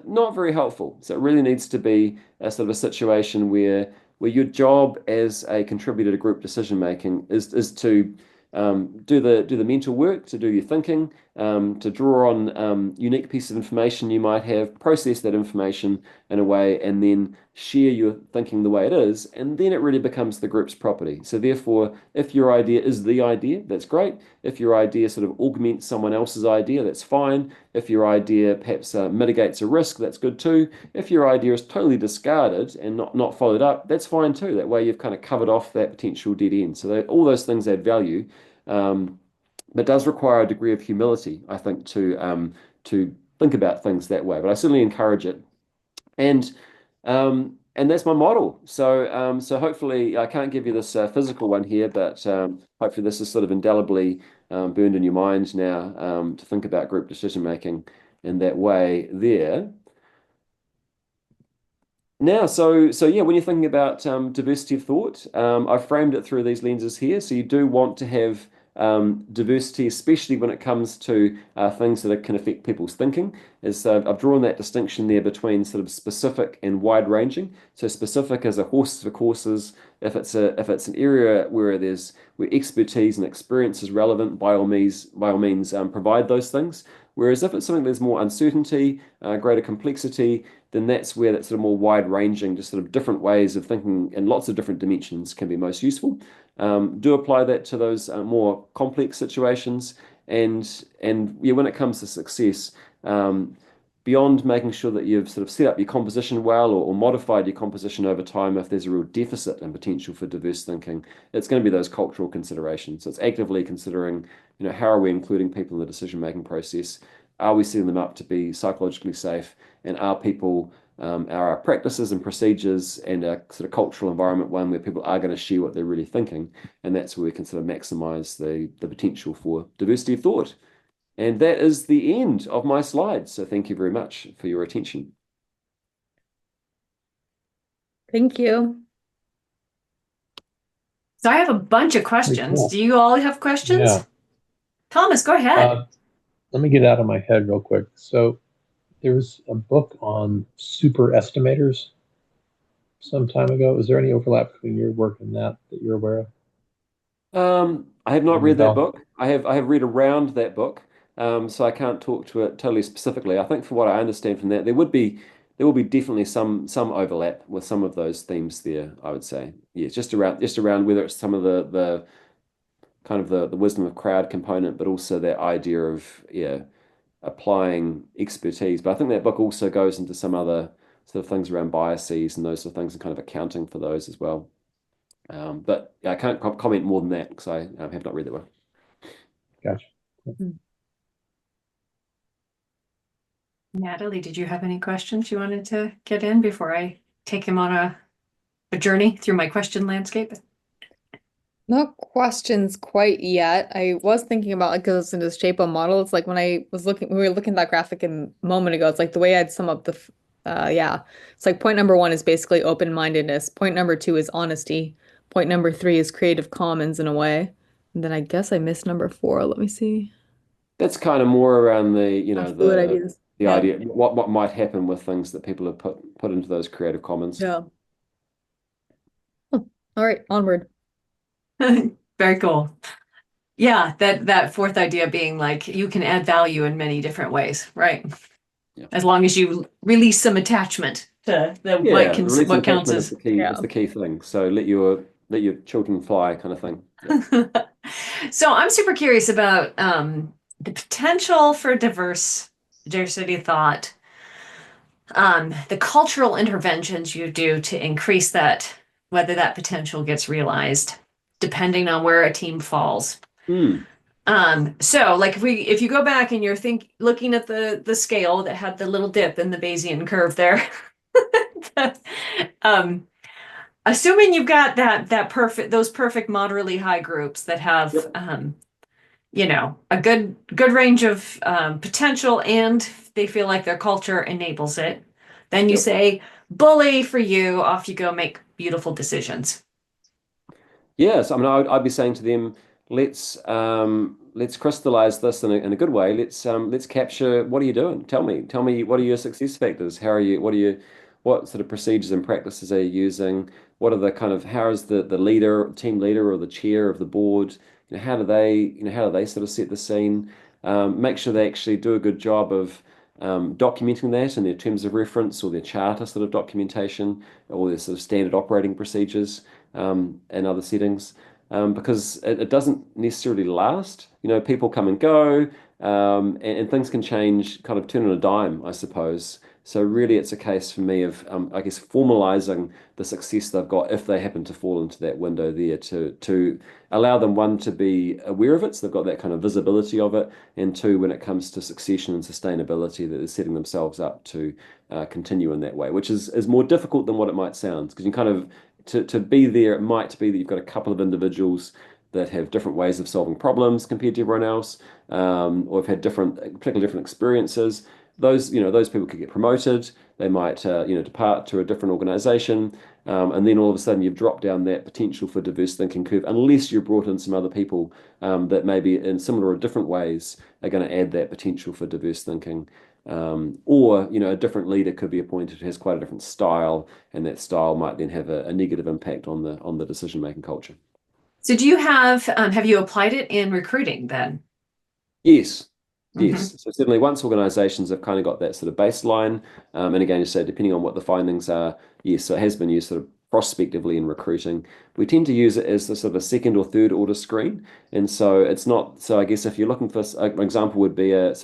not very helpful. So it really needs to be a sort of a situation where your job as a contributor to group decision making is to do the mental work, to do your thinking, to draw on unique pieces of information you might have, process that information in a way, and then share your thinking the way it is, and then it really becomes the group's property. So therefore, if your idea is the idea, that's great. If your idea sort of augments someone else's idea, that's fine. If your idea perhaps mitigates a risk, that's good too. If your idea is totally discarded and not followed up, that's fine too. That way you've kind of covered off that potential dead end. So all those things add value. But does require a degree of humility, I think, to think about things that way. But I certainly encourage it. And and that's my model. So hopefully I can't give you this physical one here, but hopefully this is sort of indelibly burned in your mind now to think about group decision making in that way there. Now, so yeah, when you're thinking about diversity of thought, I've framed it through these lenses here. So you do want to have diversity, especially when it comes to things that can affect people's thinking. I've drawn that distinction there between sort of specific and wide-ranging. So specific is a horse for courses. If it's an area where expertise and experience is relevant, by all means, provide those things. Whereas if it's something there's more uncertainty, greater complexity, then that's where that sort of more wide-ranging, just sort of different ways of thinking in lots of different dimensions can be most useful. Do apply that to those more complex situations, and yeah, when it comes to success, beyond making sure that you've sort of set up your composition well or modified your composition over time, if there's a real deficit and potential for diverse thinking, it's going to be those cultural considerations. So it's actively considering, how are we including people in the decision-making process? Are we setting them up to be psychologically safe? And are our practices and procedures and a sort of cultural environment one where people are going to share what they're really thinking? And that's where we can sort of maximize the potential for diversity of thought. And that is the end of my slides. So thank you very much for your attention. Thank you. So I have a bunch of questions. cool. Do you all have questions? Yeah. Thomas, go ahead. Let me get out of my head real quick. So there was a book on super estimators some time ago. Is there any overlap between your work and that you're aware of? I have not Ring read a that bell? book. I have read around that book, so I can't talk to it totally specifically. I think for what I understand from that, there will be definitely some overlap with some of those themes there, I would say. Yeah, just around whether it's some of the kind of the wisdom of crowd component, but also that idea of applying expertise. But I think that book also goes into some other sort of things around biases and those sort of things and kind of accounting for those as well. But yeah, I can't comment more than that because I have not read that one. Gotcha. Natalie, did you have any questions you wanted to get in before I take him on a journey through my question landscape? Not questions quite yet. I was thinking about like goes into the shape of model. It's like when we were looking at that graphic a moment ago, it's like the way I'd sum up yeah. It's like point number 1 is basically open-mindedness. Point number 2 is honesty. Point number 3 is creative commons in a way. And then I guess I missed number 4. Let me see. That's kind of more around Fluid ideas. the Yeah. idea what might happen with things that people have put into those Creative Commons. Yeah. Oh, all right, onward. Very cool. Yeah, that fourth idea being like you can add value in many different ways, right? Yeah. As long as you release some attachment to Release what counts attachment as is the key Yeah. is the key thing. So let your children fly kind of thing. Yeah. So I'm super curious about the potential for diversity of thought, the cultural interventions you do to increase that, whether that potential gets realized, depending on where a team falls. So like if you go back and you're looking at the scale that had the little dip in the Bayesian curve there, assuming you've got those perfect moderately high groups that have a good range of potential and they feel like their culture enables it, then you say, bully for you, off you go, make beautiful decisions. Yes, I mean, I'd be saying to them, let's crystallize this in a good way. Let's capture what are you doing? Tell me what are your success factors? What sort of procedures and practices are you using? What are the kind of how is the team leader or the chair of the board? How do they sort of set the scene? Make sure they actually do a good job of documenting that in their terms of reference or their charter sort of documentation or their sort of standard operating procedures and other settings, because it doesn't necessarily last. People come and go, and things can change, kind of turn on a dime, I suppose. So really, it's a case for me of, I guess, formalizing the success they've got if they happen to fall into that window there to allow them, one, to be aware of it, so they've got that kind of visibility of it, and two, when it comes to succession and sustainability, that they're setting themselves up to continue in that way, which is more difficult than what it might sound, because you kind of to be there, it might be that you've got a couple of individuals that have different ways of solving problems compared to everyone else, or have had particularly different experiences. Those people could get promoted. They might, depart to a different organization, and then all of a sudden you've dropped down that potential for diverse thinking curve, unless you brought in some other people that maybe in similar or different ways are going to add that potential for diverse thinking. Or, a different leader could be appointed who has quite a different style, and that style might then have a negative impact on the decision-making culture. So do you have you applied it in recruiting then? Yes. Mm-hmm. Yes. So certainly once organizations have kind of got that sort of baseline, and again, you say, depending on what the findings are, yes, so it has been used sort of prospectively in recruiting. We tend to use it as the sort of a second or third order screen. And so it's not, so I guess if you're looking for, an example would be a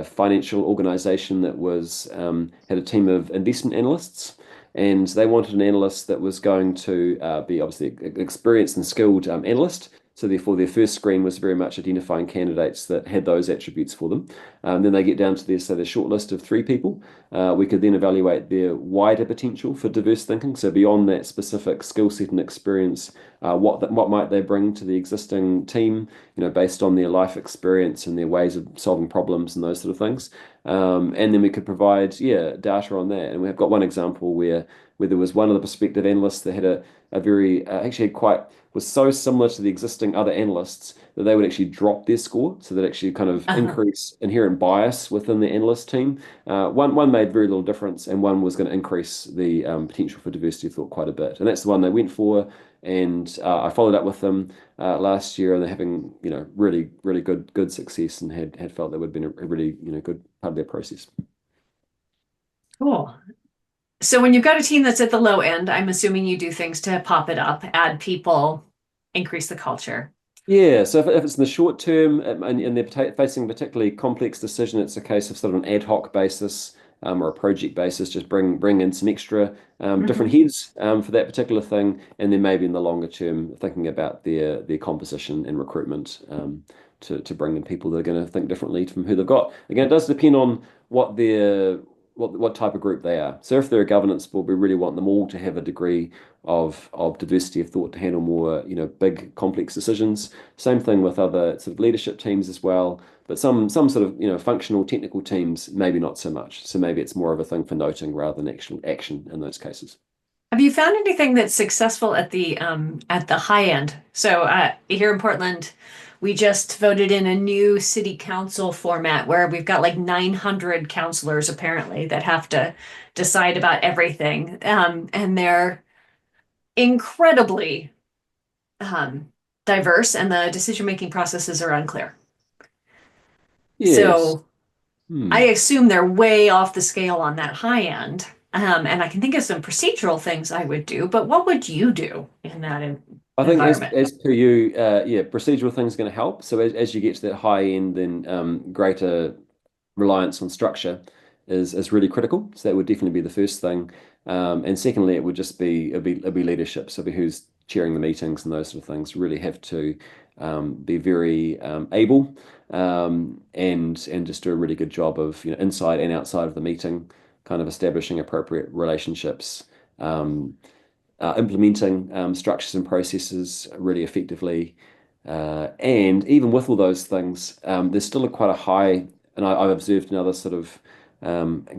financial organization that had a team of investment analysts, and they wanted an analyst that was going to be obviously experienced and skilled analyst. So therefore, their first screen was very much identifying candidates that had those attributes for them. Then they get down to their short list of 3 people. We could then evaluate their wider potential for diverse thinking. So beyond that specific skill set and experience, what might they bring to the existing team, based on their life experience and their ways of solving problems and those sort of things. And then we could provide, data on that. And we've got one example where there was one of the prospective analysts that had a very, actually quite, was so similar to the existing other analysts that they would actually drop their score. So that actually kind of increase inherent bias within the analyst team. One made very little difference, and one was going to increase the potential for diversity of thought quite a bit. And that's the one they went for. And I followed up with them last year, and they're having, really, really good success, and had felt that would have been a really, good part of their process. Cool. So when you've got a team that's at the low end, I'm assuming you do things to pop it up, add people, increase the culture. Yeah, so if it's in the short term, and they're facing a particularly complex decision, it's a case of sort of an ad hoc basis, or a project basis, just bring in some extra different heads for that particular thing, and then maybe in the longer term, thinking about their composition and recruitment to bring in people that are going to think differently from who they've got. Again, it does depend on what type of group they are. So if they're a governance board, we really want them all to have a degree of diversity of thought to handle more, big complex decisions. Same thing with other sort of leadership teams as well. But some sort of, functional technical teams, maybe not so much. So maybe it's more of a thing for noting rather than actual action in those cases. Have you found anything that's successful at the high end? So here in Portland, we just voted in a new city council format where we've got like 900 councilors apparently that have to decide about everything. And they're incredibly diverse, and the decision-making processes are unclear. Yes. So I assume they're way off the scale on that high end. And I can think of some procedural things I would do, but what would you do in that I think environment? as per you, procedural things are going to help. So as you get to that high end, then greater reliance on structure is really critical. So that would definitely be the first thing. And secondly, it would just be leadership. So it'd be who's chairing the meetings and those sort of things. Really have to be very able, and just do a really good job of, inside and outside of the meeting, kind of establishing appropriate relationships, implementing structures and processes really effectively. And even with all those things, there's still quite a high, and I've observed in other sort of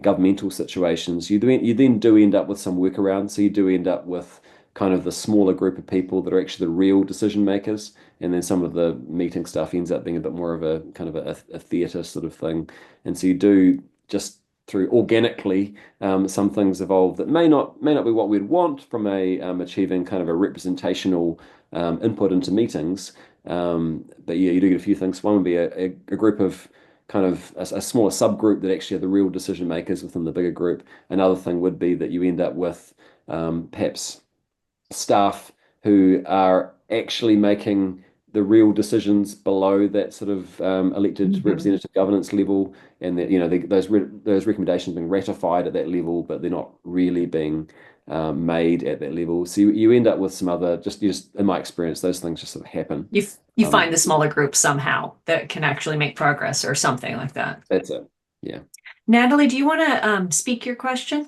governmental situations, you then do end up with some workarounds. So you do end up with kind of the smaller group of people that are actually the real decision makers. And then some of the meeting stuff ends up being a bit more of a kind of a theatre sort of thing. And so you do just through organically, some things evolve that may not be what we'd want from achieving kind of a representational input into meetings. But yeah, you do get a few things. One would be a group of kind of a smaller subgroup that actually are the real decision makers within the bigger group. Another thing would be that you end up with perhaps staff who are actually making the real decisions below that sort of elected Mhm. representative governance level, and that those recommendations being ratified at that level, but they're not really being made at that level. So you end up with some other just in my experience, those things just sort of happen. You Um, find the smaller group somehow that can actually make progress or something like that. that's it. Yeah. Natalie, do you want to speak your question?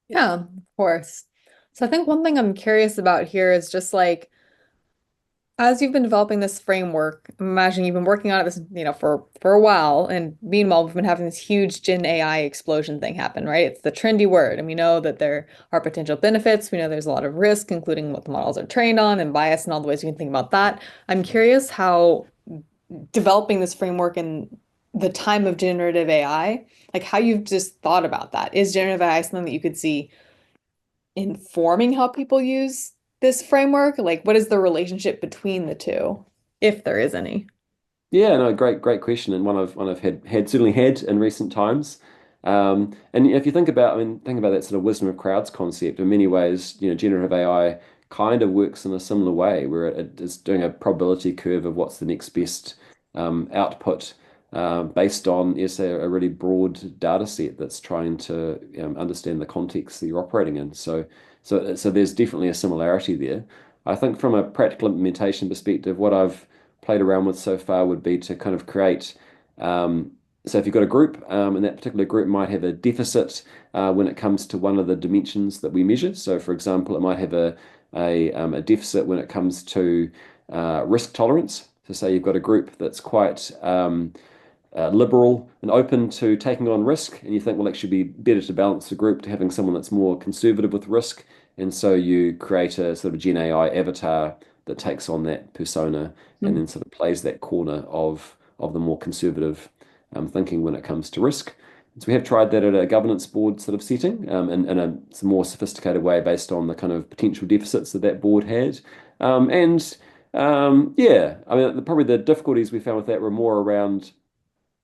Yeah, of course. So I think one thing I'm curious about here is just like, as you've been developing this framework, I'm imagining you've been working on it this, for a while, and meanwhile, we've been having this huge Gen AI explosion thing happen, right? It's the trendy word, and we know that there are potential benefits. We know there's a lot of risk, including what the models are trained on and bias and all the ways you can think about that. I'm curious how developing this framework in the time of generative AI, like how you've just thought about that. Is generative AI something that you could see informing how people use this framework? Like, what is the relationship between the two, if there is any? Yeah, no, great question, and one I've had certainly had in recent times. And if you think about, think about that sort of wisdom of crowds concept. In many ways, generative AI kind of works in a similar way, where it is doing a probability curve of what's the next best output based on, yes, a really broad data set that's trying to understand the context that you're operating in. So there's definitely a similarity there. I think from a practical implementation perspective, what I've played around with so far would be to kind of create. So if you've got a group, and that particular group might have a deficit when it comes to one of the dimensions that we measure. So, for example, it might have a deficit when it comes to risk tolerance. So, say you've got a group that's quite liberal and open to taking on risk, and you think, well, it should be better to balance the group to having someone that's more conservative with risk, and so you create a sort of Gen AI avatar that takes on that persona and Mm. then sort of plays that corner of the more conservative thinking when it comes to risk. So we have tried that at a governance board sort of setting, in a some more sophisticated way based on the kind of potential deficits that that board had. And yeah, probably the difficulties we found with that were more around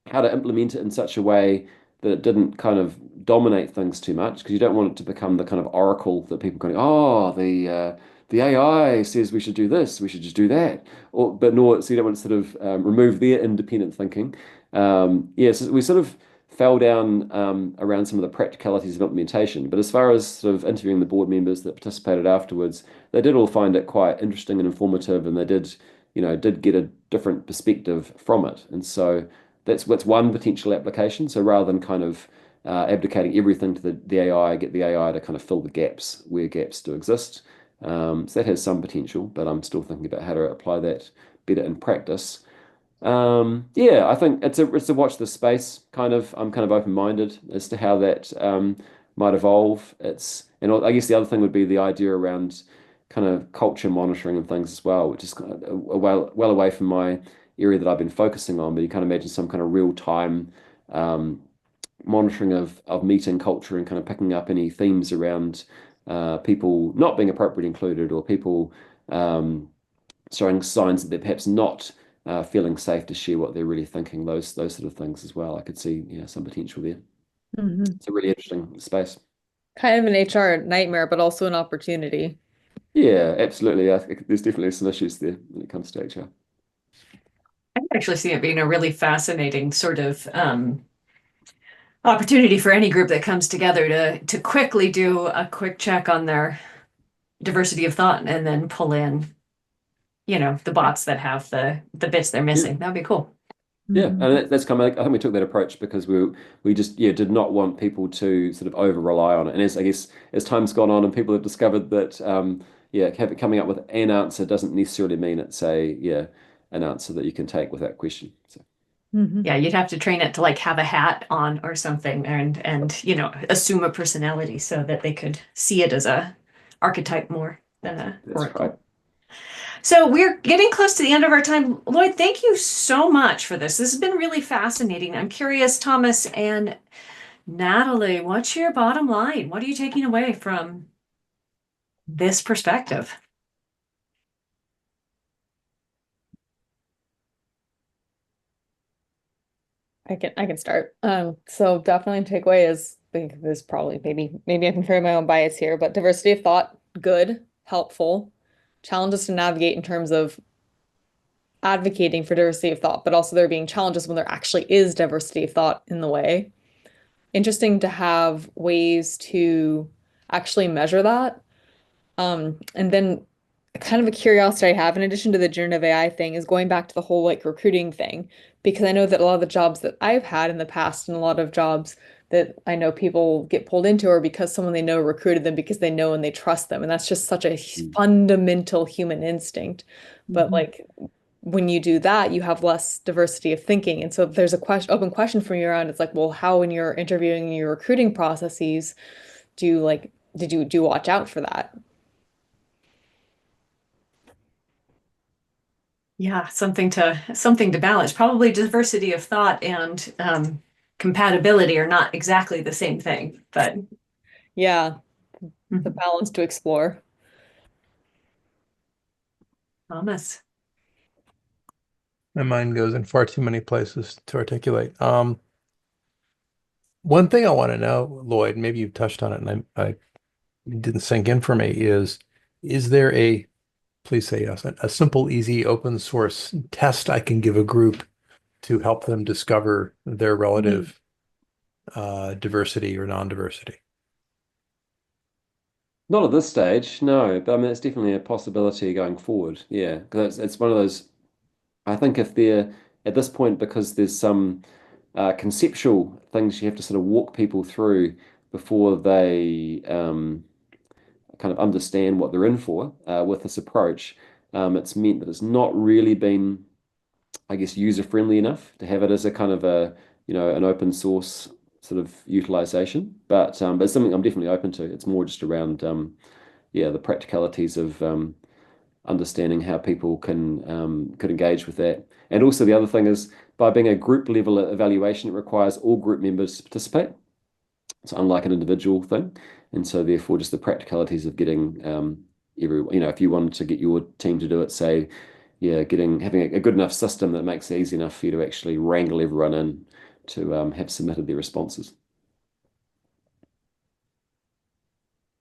how to implement it in such a way that it didn't kind of dominate things too much, because you don't want it to become the kind of oracle that people going, oh, the AI says we should do this, we should just do that, but nor so you don't want to sort of remove their independent thinking. Yeah, so we sort of fell down around some of the practicalities of implementation. But as far as sort of interviewing the board members that participated afterwards, they did all find it quite interesting and informative, and they did get a different perspective from it. And so that's one potential application. So rather than kind of abdicating everything to the AI, get the AI to kind of fill the gaps where gaps do exist. So that has some potential, but I'm still thinking about how to apply that better in practice. Yeah, I think it's a watch this space kind of. I'm kind of open-minded as to how that might evolve. And I guess the other thing would be the idea around kind of culture monitoring and things as well, which is kind of well away from my area that I've been focusing on. But you kind of imagine some kind of real-time um, monitoring of meeting culture and kind of picking up any themes around people not being appropriately included, or people showing signs that they're perhaps not feeling safe to share what they're really thinking. Those sort of things as well. I could see some potential there. Mhm. It's a really interesting space. Kind of an HR nightmare, but also an opportunity. Yeah, absolutely. I think there's definitely some issues there when it comes to HR. I can actually see it being a really fascinating sort of opportunity for any group that comes together to quickly do a quick check on their diversity of thought and then pull in, the bots that have the bits they're Yeah. missing. That'd be cool. Yeah, Mhm. and that's kind of, I think we took that approach because we just did not want people to sort of over rely on it. And I guess as time's gone on and people have discovered that coming up with an answer doesn't necessarily mean it's an answer that you can take without question. So Mhm. Yeah, you'd have to train it to like have a hat on or something and assume a personality so that they could see it as a archetype more than a that's right. oracle. So we're getting close to the end of our time. Lloyd, thank you so much for this. This has been really fascinating. I'm curious, Thomas and Natalie, what's your bottom line? What are you taking away from this perspective? I can start. So definitely takeaway is, I think this probably maybe I can carry my own bias here, but diversity of thought, good, helpful. challenges to navigate in terms of advocating for diversity of thought, but also there being challenges when there actually is diversity of thought in the way. Interesting to have ways to actually measure that. And then kind of a curiosity I have, in addition to the generative AI thing, is going back to the whole like recruiting thing, because I know that a lot of the jobs that I've had in the past and a lot of jobs that I know people get pulled into are because someone they know recruited them because they know and they trust them. And that's just such a fundamental human instinct. But like when you do that, you have less diversity of thinking. And so if there's a open question for you around, it's like, well, how in your interviewing your recruiting processes do you like, did you watch out for that? Yeah, something to balance. Probably diversity of thought and compatibility are not exactly the same thing, but Yeah, the balance to explore. Thomas. My mind goes in far too many places to articulate. One thing I want to know, Lloyd, maybe you've touched on it and I it didn't sink in for me, is there a, please say yes, a simple, easy, open source test I can give a group to help them discover their relative diversity or non-diversity? Not at this stage, no. But I mean, it's definitely a possibility going forward. Yeah, because it's one of those. I think if they're at this point, because there's some conceptual things you have to sort of walk people through before they kind of understand what they're in for with this approach. It's meant that it's not really been, I guess, user-friendly enough to have it as a kind of a, an open source sort of utilization. But it's something I'm definitely open to. It's more just around, the practicalities of understanding how people could engage with that. And also the other thing is, by being a group level evaluation, it requires all group members to participate. It's unlike an individual thing. And so therefore just the practicalities of getting everyone, if you wanted to get your team to do it, say, having a good enough system that makes it easy enough for you to actually wrangle everyone in to have submitted their responses.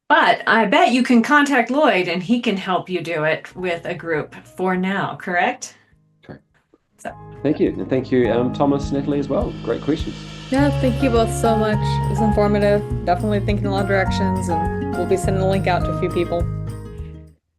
But I bet you can contact Lloyd and he can help you do it with a group for now, correct? Correct. So. Thank you. And thank you, Thomas, Natalie, as well. Great questions. Yeah, thank you both so much. It was informative. Definitely thinking in a lot of directions, and we'll be sending a link out to a few people.